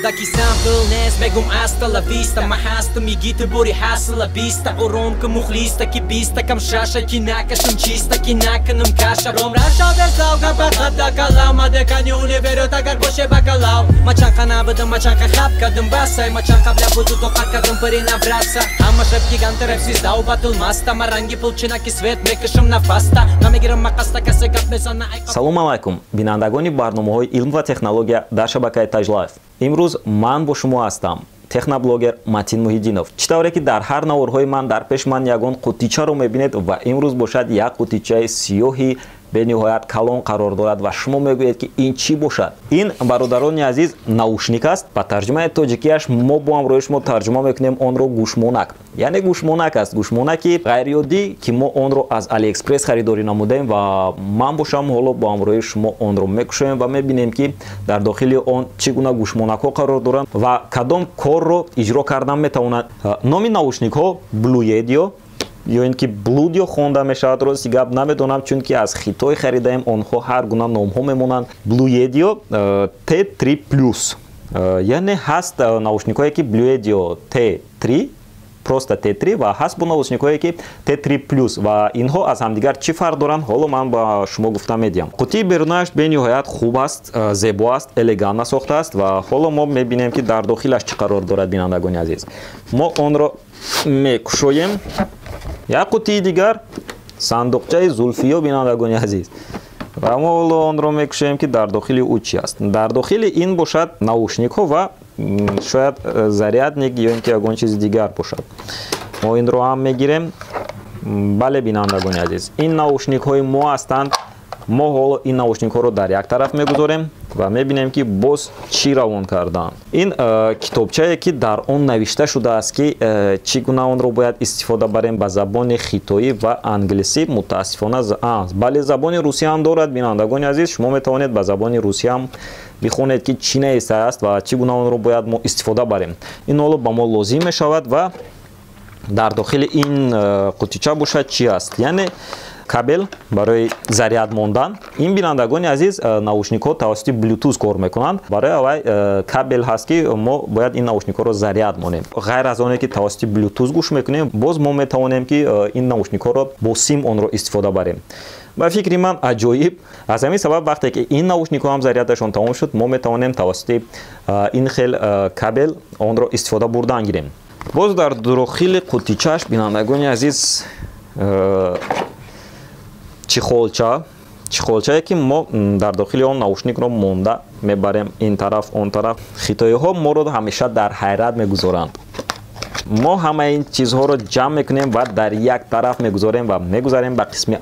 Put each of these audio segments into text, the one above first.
Даки сампл нест мегум аста ла виста ма ҳастам миги ту бори ҳасла биста уром ки мухлиста ки биста кам шаша ки накашам чиста ки наканам каша ром раша версав гапа да калама де каньоне верот агар боше бакалав мачанка набудам мачанка хаб кадам басай мачанка бля буду тоқат кадам пари навраса ҳама шаб гиганта рэп звезда батл маста ма ранги пулчина ки свет мекашам нафаста намегирам мақаста касе гап мезана. Салом алайкум бинандагони барномаҳои илм ва технология дар шабакаи Tajlife. Имрӯз ман бо шумо ҳастам, техноблогер Матин Муҳиддинов. Чӣ тавре ки дар ҳар наворҳои ман дар пеш ман ягон қутичаро мебинед ва имрӯз бошад як қутичаи сиёҳи бениҳоят калон қарор дорад ва шумо мегӯед ки ин чӣ бошад. Ин бародарони азиз наушник аст. Ба тарҷумаи тоҷикияш мо бо ҳамроҳи шумо тарҷума мекунем онро гӯшмонак. Яъне гӯшмонак аст. Гӯшмонаки ғайриёддӣ ки мо онро аз AliExpress харидорӣ намудем ва ман бошам ҳоло бо ҳамроҳи шумо онро мекушоем ва мебинем ки дар дохили он чӣ гуна гӯшмонакҳо қарор доранд ва кадом корро иҷро кардан метавонанд. Номи наушникҳо Bluedio ё ин ки Bluedio хонда мешавад, рости гап намедонам, чунки аз Хитой харидаем, онҳо ҳар гуна номҳо мемонанд. Bluedio T3 Plus, яъне ҳаст наушникҳое ки Bluedio T3 просто T3 ва ҳаст бо наушникҳое ки T3 Plus ва инҳо аз ҳамдигар чӣ фарқ доранд, ҳоло ман ба шумо гуфта медиҳам. қутии берунааш бениҳоят хуб аст, зебо аст, элегант сохтааст ва ҳоло мо мебинем ки дар дохилаш чӣ қарор дорад. Бинандагони азиз, мо онро мекушоем. Як қутии дигар сандуқчаи зулфиё. Бинандагони азиз, ва мо ҳоло онро мекушоем ки дар дохили ӯ чӣ аст. Дар дохили ин бошад наушникҳо ва шояд зарядник ё ин ки ягон чизи дигар бошад. Мо инро ҳам мегирем. Бале бинандагони азиз, ин наушникҳои мо ҳастанд. Мо ҳоло ин наушникҳоро дар як тараф мегузорем ва мебинем ки боз чӣ равон кардаанд. Ин китобчае ки дар он навишта шудааст ки чӣ гуна онро бояд истифода барем ба забони хитоӣ ва англисӣ. Мутаассифона бале забони русӣ ҳам дорад. Бинандагони азиз, шумо метавонед ба забони русӣ ҳам бихонед ки чӣ навистааст ва чӣ гуна онро бояд мо истифода барем. Ин ҳоло ба мо лозим мешавад ва дар дохили ин қутича бошад чӣ аст, яъне кабел барои заряд мондан. Ин бинандагони азиз, наушникҳо тавассути Bluetooth кор мекунанд. Барои аввал кабел ҳаст ки мо бояд ин наушникҳоро заряд монем. Ғайр аз оне ки тавассути Bluetooth гӯш мекунем, боз мо метавонем ки ин наушникҳоро бо сим онро истифода барем. Ба фикри ман аҷоиб. Аз ҳамин сабаб вақте ки ин наушникҳо ҳам зарядашон тамом шуд, мо метавонем тавассути ин хел кабел онро истифода бурдан гирем. Боз дар дохили қутичааш бинандагони азиз чихолчае ки мо дар дохили он наушникро монда мебарем ин тараф он тараф. Хитоиҳо моро ҳамеша дар ҳайрат мегузоранд. Мо ҳамаи ин чизҳоро ҷамъ мекунем ва дар як тараф мегузорем ва мегузарем ба қисми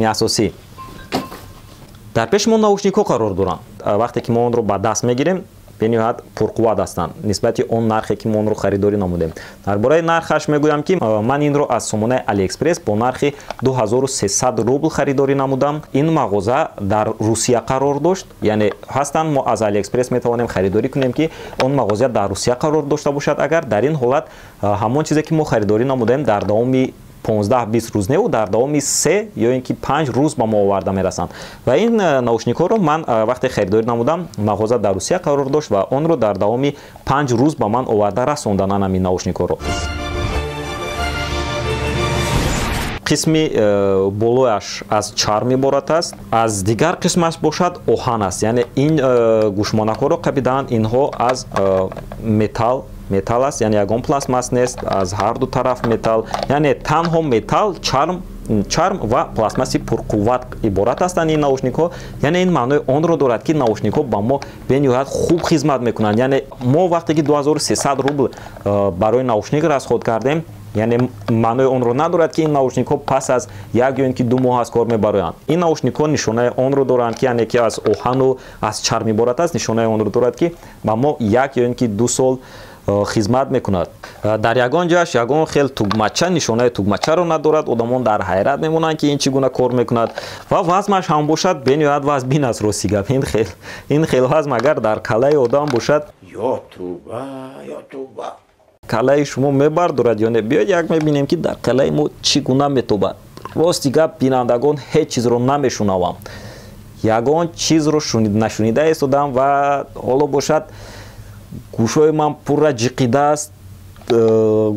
асосӣ. Дар пеши мо наушникҳо қарор доранд. Вақте ки мо онро ба даст мегирем, бениҳоят пурқувват ҳастанд нисбати он нархе ки мо онро харидорӣ намудем. Дар бораи нархаш мегӯям ки ман инро аз сомонаи AliExpress бо нархи 2300 рубл харидорӣ намудам. Ин мағоза дар Русия қарор дошт, яъне ҳастанд мо аз AliExpress метавонем харидорӣ кунем ки он мағоза дар Русия қарор дошта бошад. Агар дар ин ҳолат ҳамон чизе ки мо харидорӣ намудем дар давоми 15-20 рӯз не, дар давоми 3 ё ин ки 5 рӯз ба мо оварда мерасанд. Ва ин наушникҳоро ман вақте харидорӣ намудам, мағоза дар Русия қарор дошт ва онро дар давоми 5 рӯз ба ман оварда расондан ин наушникҳоро. қисми болояш аз чарм иборат аст, аз дигар қисмаш бошад оҳан аст. Яъне ин гӯшмонакҳоро қабидаанд, инҳо аз металл аст, яъне ягон пластмас нест, аз ҳар ду тараф металл, яъне танҳо металл, чарм ва пластмаси пурқувват иборат ҳастанд ин наушникҳо. Яъне ин маънои онро дорад ки наушникҳо ба мо бениҳоят хуб хизмат мекунанд. Яъне мо вақте ки 2300 рубл барои наушник расход кардем, яъне маънои онро надорад ки ин наушникҳо пас аз 1 ё ин ки 2 моҳ аз кор мебароянд. Ин наушникҳо нишонаи онро доранд ки яъне ки аз оҳану аз чарм иборат аст, нишонаи онро дорад ки ба мо 1 ё ин ки 2 сол хизмат мекунад. Дар ягон ҷояш ягон хел тугмача нишонаи тугмачаро надорад. Одамон дар ҳайрат мемонанд ки ин чӣ гуна кор мекунад ва вазмаш ҳам бошад бениҳоят вазбин аст. Рости гап, ин хел вазм агар дар калаи одам бошад, ё туба калаи шумо мебардорад ё не. Биёед як мебинем ки дар калаи мо чӣ гуна метобад. рости гап бинандагон ҳеҷ чизро намешунавам. Ягон чизро нашунида истодам ва ҳоло бошад гӯшҳои ман пурра ҷиқидааст,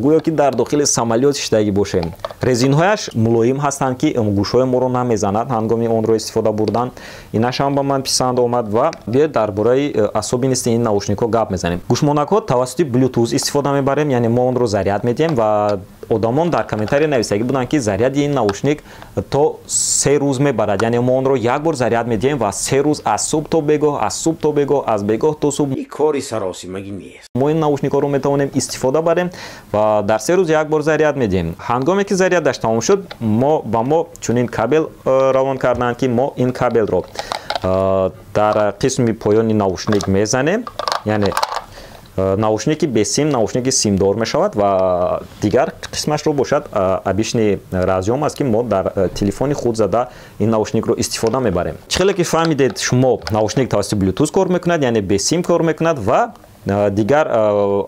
гӯё ки дар дохили самолёт иштагӣ бошем. Резинҳояш мулоим ҳастанд, ки гӯшҳои моро намезанад ҳангоми онро истифода бурдан. Инашам ба ман писанд омад ва биёед дар бораи асобинисти ин наушникҳо гап мезанем. Гӯшмонакҳо тавассути Bluetooth истифода мебарем, яъне мо онро заряд медиҳем ва одамон дар комментария нависагӣ буданд, ки заряди ин наушник то 3 рӯз мебарад, яъне мо онро як бор заряд медиҳем ва 3 рӯз аз субҳ то бегоҳ, аз субҳ то бегоҳ, аз бегоҳ то субҳ. И кори саросимагӣ нест. мо ин наушникҳоро метавонем истифода барем ва дар 3 рӯз як бор заряд медиҳем. Ҳангоме ки зарядаш тамом шуд, ба мо чунин кабел равон карданд, ки мо ин кабелро дар қисми поёни наушник мезанем, яъне наушники бесим, наушники симдор мешавад ва дигар қисмашро бошад обични разъём аст, ки мо дар телефони худ зада ин наушникро истифода мебарем. Чӣ хеле ки фаҳмидед шумо наушник тавассути Bluetooth кор мекунад, яъне бесим кор мекунад ва дигар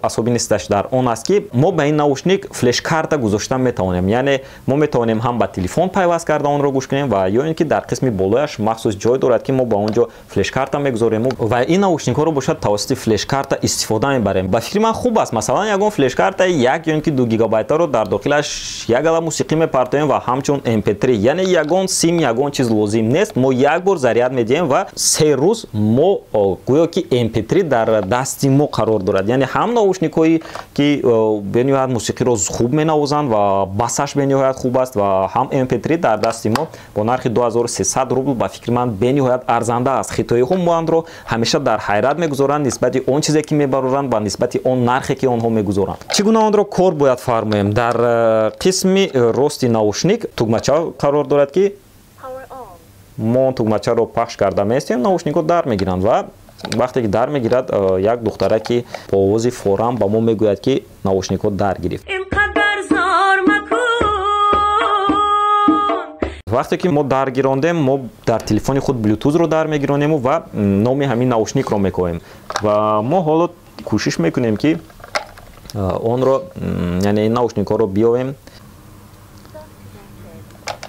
асобинисташ дар он аст, ки мо ба ин наушник флеш-карта гузошта метавонем, яъне мо метавонем ҳам ба телефон пайваст карда онро гӯш кунем ва ё ин ки дар қисми болояш махсус ҷой дорад, ки мо ба он ҷо флеш-карта мегузорем ва ин наушникҳоро бошад тавассути флеш-карта истифода мебарем. Ба фикри ман хуб аст, масалан ягон флеш-картаи 1 ё ин ки 2 гигабайтаро дар дохилаш як ала мусиқӣ мепартоем ва ҳамчун MP3, яъне ягон сим, ягон чиз лозим нест. Мо як бор заряд медиҳем ва 3 рӯз мо гӯё ки MP3 дар дасти мо қарор дорад. Яъне ҳам наушникҳои ки бениҳоят мусиқиро хуб менавозанд ва басаш бениҳоят хуб аст ва ҳам MP3 дар дасти мо бо нархи 2300 рубл ба фикри ман бениҳоят арзанда аст. Хитоиҳо моандро ҳамеша дар ҳайрат мегузоранд нисбати он чизе ки мебароранд ба нисбати он нархе ки онҳо мегузоранд. Чӣ гуна онро кор бояд фармоем? Дар қисми рости наушник тугмача қарор дорад, ки мо тугмачаро пахш карда меистем, наушникҳо дар мегиранд ва вақте ки дар мегирад, як духтара ки бо овози форам ба мо мегӯяд, ки наушникҳо дар гирифт. вақте ки мо дар гирондем, мо дар телефони худ Bluetooth-ро дар мегиронем ва номи ҳамин наушникро мекоҳем ва мо ҳоло кӯшиш мекунем, ки онро, яъне ин наушникҳоро биёвем,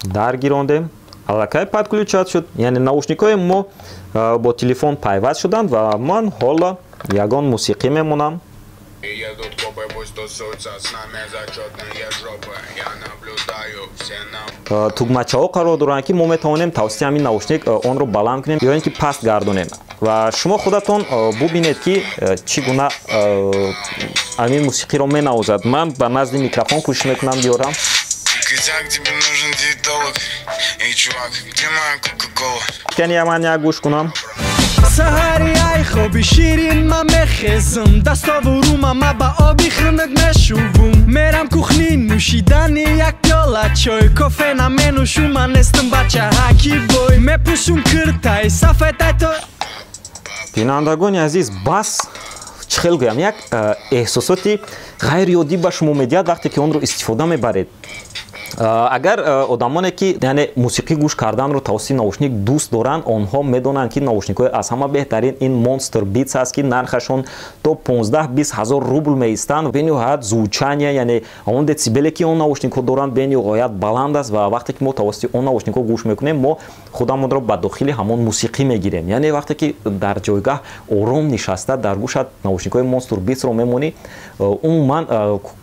дар гирондем. Аллакай подключат шуд, яъне наушникҳои мо бо телефон пайваст шуданд ва ман ҳоло ягон мусиқӣ мемонам. Тугмачаҳо қарор доранд, ки мо метавонем тавассути ҳамин наушник онро баланд кунем ё ин ки паст гардонем ва шумо худатон бубинед, ки чӣ гуна ҳамин мусиқиро менавозад. Ман ба назди микрофон кӯшиш мекунам биёрам. Кения ман як гӯш кунам. Саҳари ай хоби ширин ма мехезм, дастову рума ма ба оби хунук мешувум. Мерам кухни нӯшидани як пиёла чой, кофе наменӯшум, ман нестам бачаҳаки бой. Мепӯшум киртай сафетай то. Бинандагони азиз, бас чӣ хел гӯям, як эҳсосоти ғайриёдӣ ба шумо медиҳад вақте ки онро истифода мебаред. Агар одамоне ки яъне мусиқӣ гӯш карданро тавассути наушник дӯст доранд, онҳо медонанд, ки наушникҳои аз ҳама беҳтарин ин Monster Beats аст, ки нархашон то 15-20 ҳазор рубл меистанд. Бениҳоят звучание, яъне он децибеле ки он наушникҳо доранд бениҳоят баланд аст ва вақте ки мо тавассути он наушникҳо гӯш мекунем, мо худамонро ба дохили ҳамон мусиқӣ мегирем. Яъне вақте ки дар ҷойгоҳ ором нишаста дар гӯшат наушникҳои Monster Beats-ро мемонӣ, умуман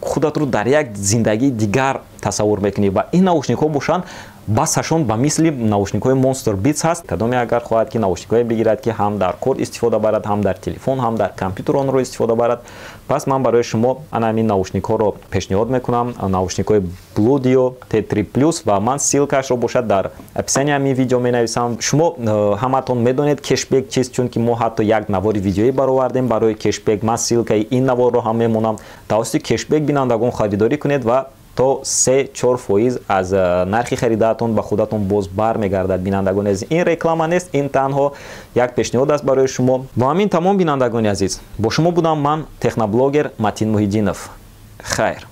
худатро дар як зиндагии дигар тасаввур мекунӣ ва ин наушникҳо бошанд басашон ба мисли наушникҳои Monster Beats ҳаст. Кадоме агар хоҳад ки наушникҳое бигирад, ки ҳам дар кор истифода барад, ҳам дар телефон, ҳам дар компютер онро истифода барад, пас ман барои шумо ана ҳамин наушникҳоро пешниҳод мекунам, наушникҳои Bluedio T3+ ва ман ссилкаашро бошад дар описанияи ҳамин видео менависам. Шумо ҳаматон медонед кешбек чист, чунки мо ҳатто як навори видеоӣ баровардем барои кешбек. Ман ссилкаи ин наворро ҳам мемонам. Тавассути кешбек бинандагон харидорӣ кунед ва то 3-4% аз нархи харидаатон ба худатон боз бармегардад. Бинандагони азиз, ин реклама нест, ин танҳо як пешниҳод аст барои шумо. Ва ҳамин тамом бинандагони азиз, бо шумо будам ман техноблогер Матин Муҳиддинов. Хайр.